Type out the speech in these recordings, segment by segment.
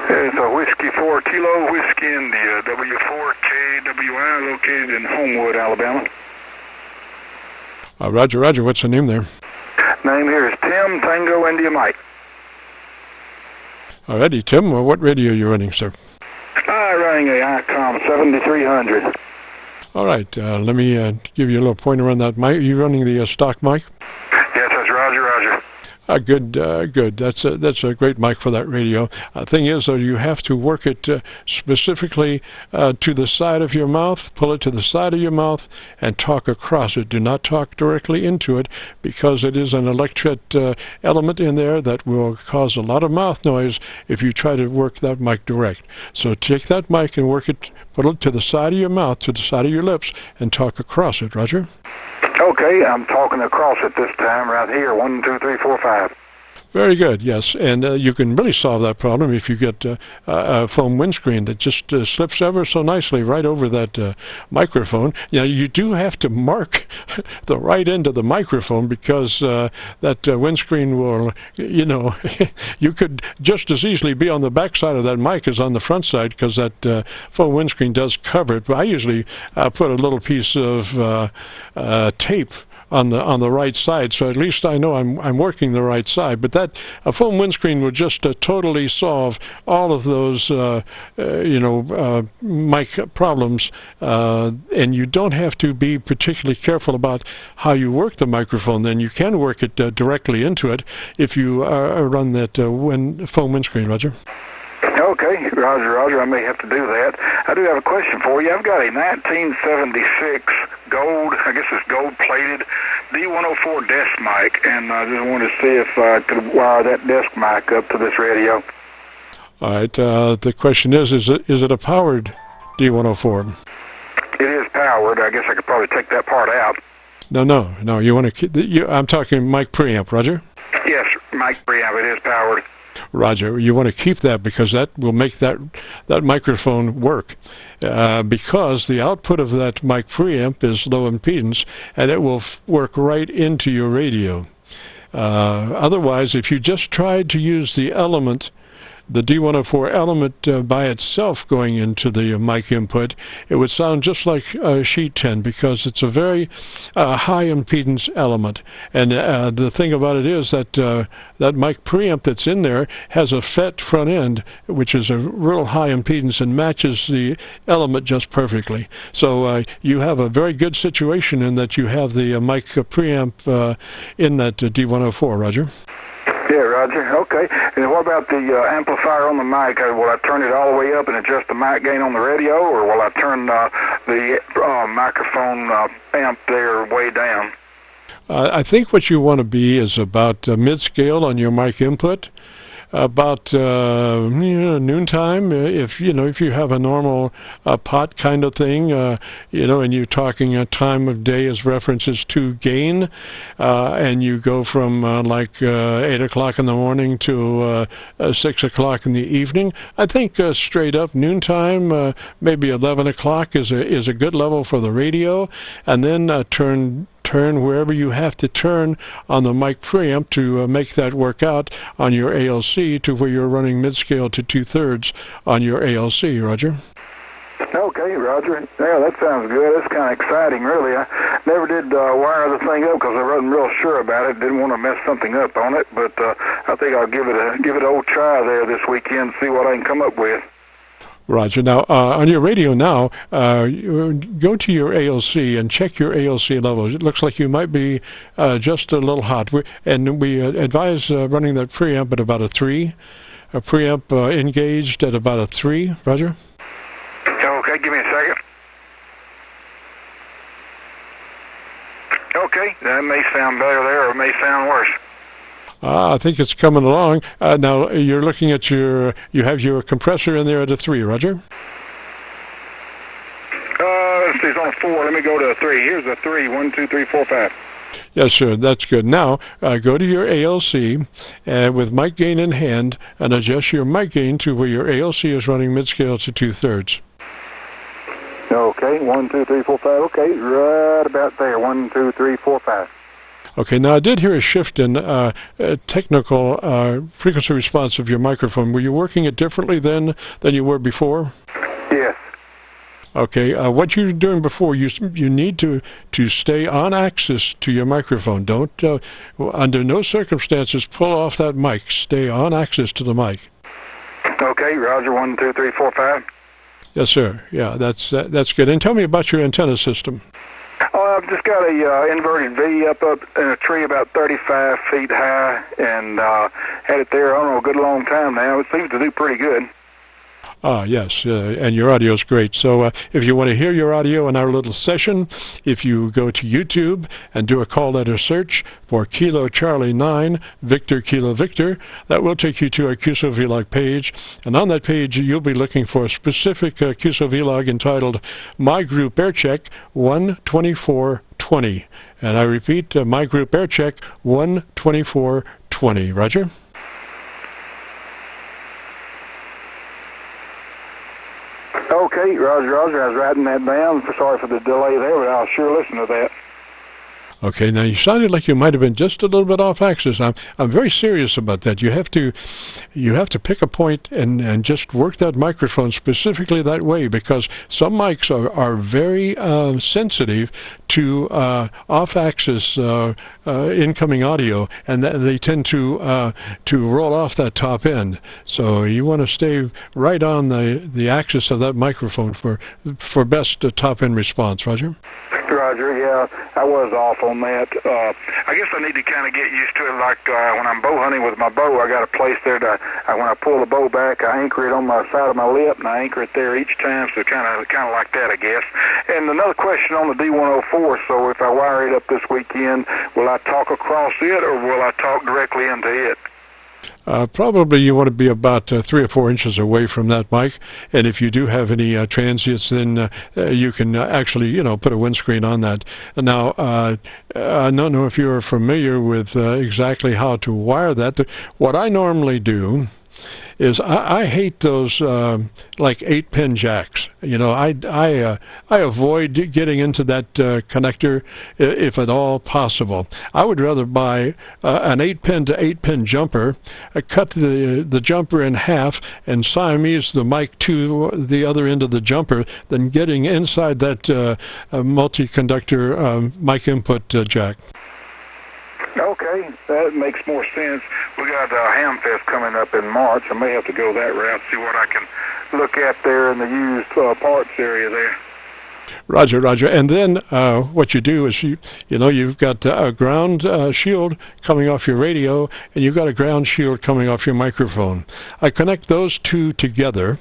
It's a Whiskey 4 Kilo Whiskey India, W4KWI, located in Homewood, Alabama. Roger, Roger. What's the name there? Name here is Tim Tango India Mike. Alrighty, Tim. What radio are you running, sir? I'm running a ICOM 7300. All right. Let me give you a little pointer on that mic. Are you running the stock mic? Yes, that's Roger, Roger. Good, good. That's a great mic for that radio. Thing is, though, you have to work it specifically to the side of your mouth, pull it to the side of your mouth, and talk across it. Do not talk directly into it, because it is an electret element in there that will cause a lot of mouth noise if you try to work that mic direct. So take that mic and work it, put it to the side of your mouth, to the side of your lips, and talk across it, Roger. Okay, I'm talking across it this time, right here, 1, 2, 3, 4, 5. Very good, yes. And you can really solve that problem if you get a foam windscreen that just slips ever so nicely right over that microphone. You do have to mark the right end of the microphone, because that windscreen will, you could just as easily be on the back side of that mic as on the front side, because that foam windscreen does cover it. But I usually put a little piece of tape on the right side, so at least I know I'm working the right side. But that a foam windscreen would just totally solve all of those mic problems, and you don't have to be particularly careful about how you work the microphone. Then you can work it directly into it if you run that foam windscreen, Roger. Okay, Roger, Roger. I may have to do that. I do have a question for you. I've got a 1976 gold, I guess it's gold-plated D104 desk mic, and I just wanted to see if I could wire that desk mic up to this radio. All right. The question is it a powered D104? It is powered. I guess I could probably take that part out. No. You want to keep? I'm talking mic preamp, Roger. Yes, mic preamp. It is powered. Roger, you want to keep that, because that will make that microphone work, because the output of that mic preamp is low impedance, and it will work right into your radio. Otherwise, if you just tried to use the element, the D104 element by itself going into the mic input, it would sound just like sheet 10, because it's a very high impedance element. And the thing about it is that that mic preamp that's in there has a FET front end, which is a real high impedance and matches the element just perfectly. So you have a very good situation in that you have the mic preamp in that D104, Roger. Yeah, Roger. Okay. And what about the amplifier on the mic? Will I turn it all the way up and adjust the mic gain on the radio, or will I turn the microphone amp there way down? I think what you want to be is about mid-scale on your mic input. About noontime, if you have a normal pot kind of thing, and you're talking a time of day as references to gain, and you go from 8 o'clock in the morning to 6 o'clock in the evening, I think straight up noontime, maybe 11 o'clock is a good level for the radio, and then turn wherever you have to turn on the mic preamp to make that work out on your ALC to where you're running mid-scale to 2/3 on your ALC, Roger. Okay, Roger. Yeah, that sounds good. That's kind of exciting, really. I never did wire the thing up because I wasn't real sure about it. Didn't want to mess something up on it, but I think I'll give it an old try there this weekend, see what I can come up with. Roger. Now, on your radio now, go to your ALC and check your ALC levels. It looks like you might be just a little hot. We advise running that preamp at about a 3. A preamp engaged at about a 3. Roger? Okay, give me a second. Okay, that may sound better there, or it may sound worse. I think it's coming along. Now, you're looking at you have your compressor in there at a 3, Roger? Let's see, it's on a 4. Let me go to a 3. Here's a 3. 1, 2, 3, 4, 5. Yes, sir. That's good. Now, go to your ALC with mic gain in hand and adjust your mic gain to where your ALC is running mid-scale to 2/3. Okay, 1, 2, 3, 4, 5. Okay, right about there. 1, 2, 3, 4, 5. Okay, now I did hear a shift in technical frequency response of your microphone. Were you working it differently then than you were before? Yes. Okay, what you were doing before, you need to stay on axis to your microphone. Don't, under no circumstances, pull off that mic. Stay on axis to the mic. Okay, Roger, 1, 2, 3, 4, 5. Yes, sir. Yeah, that's good. And tell me about your antenna system. Oh, I've just got a inverted V up in a tree about 35 feet high, and had it there, I don't know, a good long time now. It seems to do pretty good. Yes, and your audio is great. So if you want to hear your audio in our little session, if you go to YouTube and do a call letter search for Kilo Charlie 9, Victor Kilo Victor, that will take you to our Qso-Vlog page. And on that page, you'll be looking for a specific Qso-Vlog entitled My Group Aircheck 12420. And I repeat, My Group Aircheck 12420. Roger? Okay, Roger. I was writing that down. Sorry for the delay there, but I'll sure listen to that. Okay, now you sounded like you might have been just a little bit off axis. I'm very serious about that. You have to pick a point and just work that microphone specifically that way, because some mics are very sensitive to off axis incoming audio, and they tend to roll off that top end. So you want to stay right on the axis of that microphone for best top end response. Roger? Roger, yeah, I was off on that. I guess I need to kind of get used to it. Like when I'm bow hunting with my bow, I got a place there to, when I pull the bow back, I anchor it on my side of my lip, and I anchor it there each time, so kind of like that, I guess. And another question on the D104, so if I wire it up this weekend, will I talk across it, or will I talk directly into it? Probably you want to be about 3 or 4 inches away from that mic, and if you do have any transients, then you can actually, put a windscreen on that. Now, I don't know if you're familiar with exactly how to wire that. What I normally do is I hate those like 8-pin jacks. I avoid getting into that connector if at all possible. I would rather buy an 8-pin to 8-pin jumper, cut the jumper in half, and Siamese the mic to the other end of the jumper than getting inside that multi-conductor mic input jack. Okay, that makes more sense. We got Hamfest coming up in March. I may have to go that route, see what I can look at there in the used parts area there. Roger. And then what you do is you've got a ground shield coming off your radio, and you've got a ground shield coming off your microphone. I connect those two together,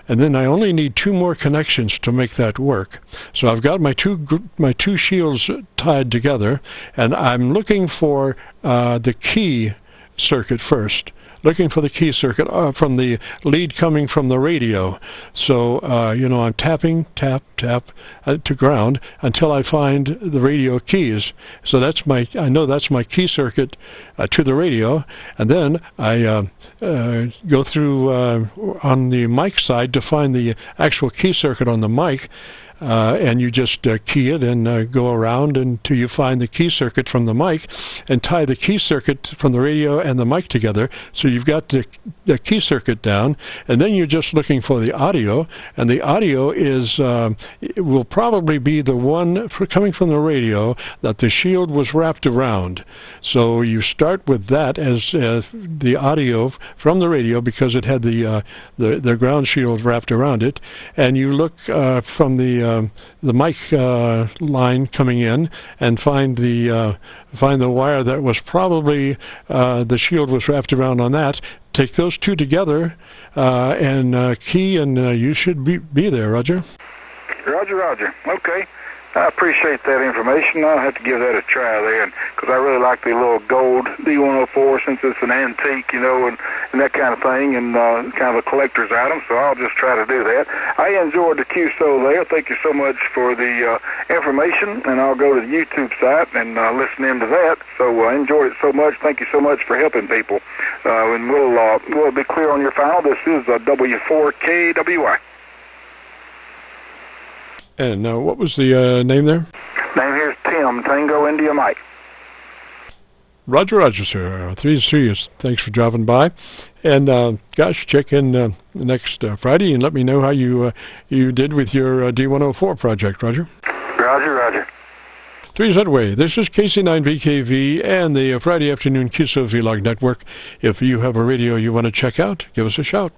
and then I only need 2 more connections to make that work. So I've got my two shields tied together, and I'm looking for the key circuit first. Looking for the key circuit from the lead coming from the radio. So, I'm tapping, tap to ground until I find the radio keys. So I know that's my key circuit to the radio. And then I go through on the mic side to find the actual key circuit on the mic. And you just key it and go around until you find the key circuit from the mic, and tie the key circuit from the radio and the mic together. So you've got the key circuit down, and then you're just looking for the audio, and the audio will probably be the one coming from the radio that the shield was wrapped around. So you start with that as the audio from the radio, because it had the ground shield wrapped around it, and you look from the mic line coming in and find the wire that was probably the shield was wrapped around on that. Take those two together and key, and you should be there, Roger. Roger. Okay. I appreciate that information. I'll have to give that a try there, because I really like the little gold D104 since it's an antique, and that kind of thing, and kind of a collector's item, so I'll just try to do that. I enjoyed the Qso there. Thank you so much for the information, and I'll go to the YouTube site and listen into that. So I enjoyed it so much. Thank you so much for helping people. And we'll be clear on your file. This is W4KWI. And what was the name there? Name here is Tim, Tango India Mike. Roger, Roger, sir. 3 thanks for dropping by. And, gosh, check in next Friday and let me know how you did with your D104 project, Roger. Roger, Roger. 3 way. This is KC9VKV and the Friday afternoon Qso-Vlog network. If you have a radio you want to check out, give us a shout.